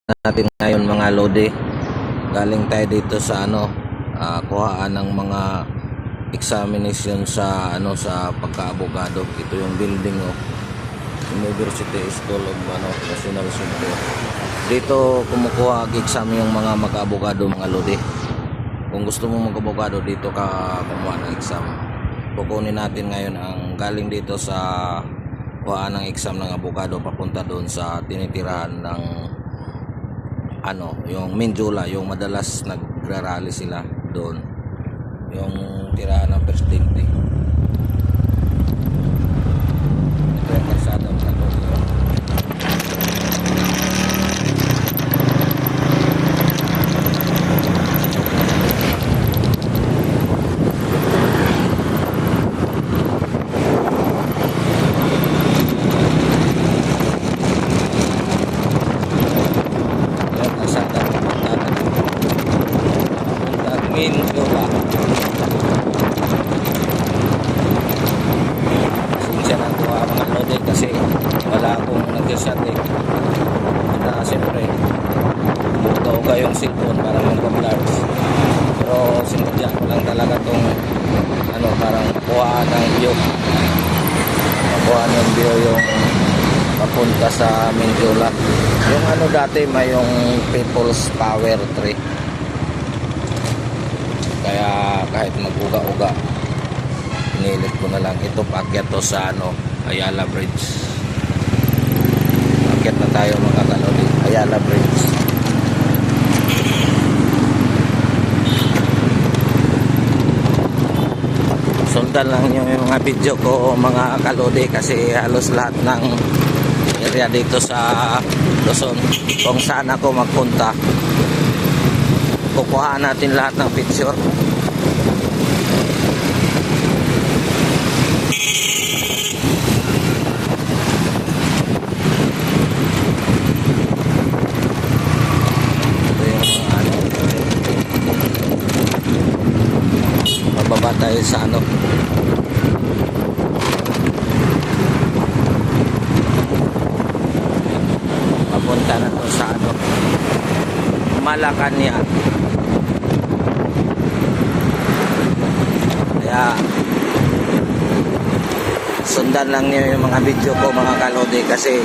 natin ngayon mga lodi. Galing tayo dito sa kuhaan ng mga examination sa sa pagka-abogado. Ito yung building University School of National Center. Dito kumukuha exam yung mga mag-abogado mga lodi. Kung gusto mo mag-abogado dito ka kumuha ng exam. Kukunin natin ngayon ang galing dito sa kuhaan ng exam ng abogado papunta doon sa tinitirahan ng yung Mindula, yung madalas nagrarally sila doon, yung tirahan ng presidente. Ito yung kalsada mga lodi. Mindula. Sinsya na ito mga lodi kasi wala akong nag-shot na siyempre buka-uga yung cellphone para mag-vlogs, pero sinadya ko lang talaga itong parang makuhaan ng view, yung papunta sa Mindula, yung dati may yung People's Power 3. Kaya kahit mag-uga-uga, pinilit ko na lang. Ito paakyat to sa Ayala Bridge. Paakyat na tayo mga kalodi, Ayala Bridge. Sundan lang yung mga video ko mga kalodi kasi halos lahat ng area dito sa Luzon kung saan ako magpunta, kukuhaan natin lahat ng picture. Ito yung mababa tayo sa papunta na to sa Malacanang. Kaya sundan lang niyo yung mga video ko mga kalodi kasi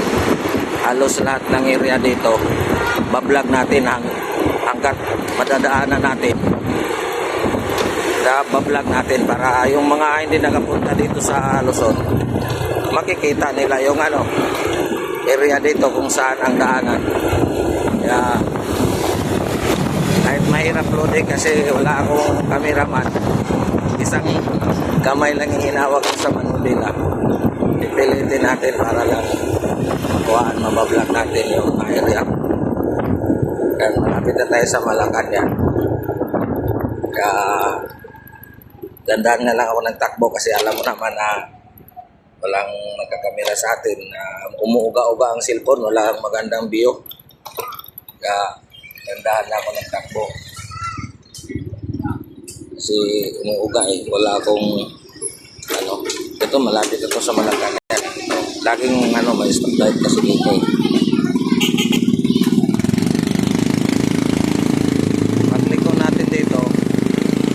halos lahat ng area dito bablog natin hanggat madadaanan natin. Kaya bablog natin para yung mga hindi nakapunta dito sa Luzon makikita nila yung area dito kung saan ang daanan. Kaya kahit mahirap lodi kasi wala akong cameraman, isang kamay lang yung hinawak sa manubila, ipilitin natin para lang makuhaan, mabablog natin yung area. Kaya malapit na tayo sa Malacanang. Kaya dandahan na lang ako nagtakbo kasi alam mo naman na walang nagkakamera sa atin. Umuuga-uga ang cellphone, wala magandang view. Kaya dandahan na ako nagtakbo kasi umuuga wala akong ito malapit ito sa Malacanang. Laging may stoplight kasi dito pagliko natin dito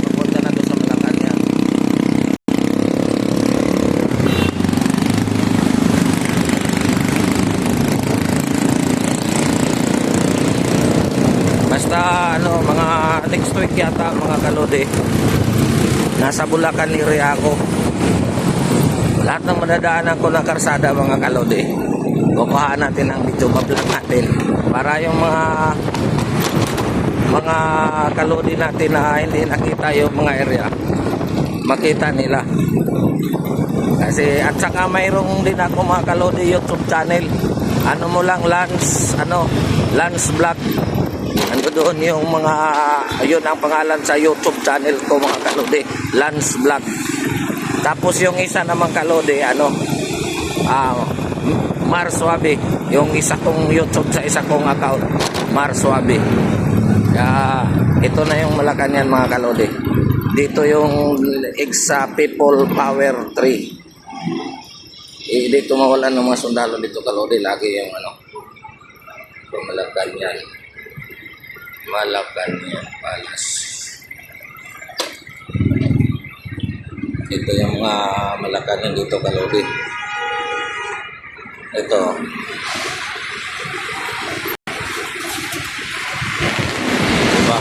papunta na to sa Malacanang. Basta mga next week yata mga kalodi nasa Bulacan area ako. Lahat ng madadaanan ko ng karsada mga kalodi kukuhaan natin ang video, bablog natin para yung mga kalodi natin na hindi nakita yung mga area makita nila. Kasi at saka mayroong din ako mga kalodi YouTube channel, mo lang Lance Vlog. Ando doon yung yun ang pangalan sa YouTube channel ko mga kalodi, Lance Vlog. Tapos yung isa naman kalodi Mar Suabe, yung isa kong YouTube sa isa kong account, Mar Suabe. Kaya ito na yung Malacanang mga kalodi. Dito yung Exa People Power 3. Dito mawalan ng mga sundalo dito kalodi, lagi yung Malacanang. Malacanang Palace. Ito yung mga Malacanang dito, kalodi. Ito. Diba?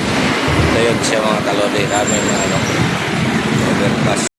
Ito yun siya mga kalodi. Kami na overpass.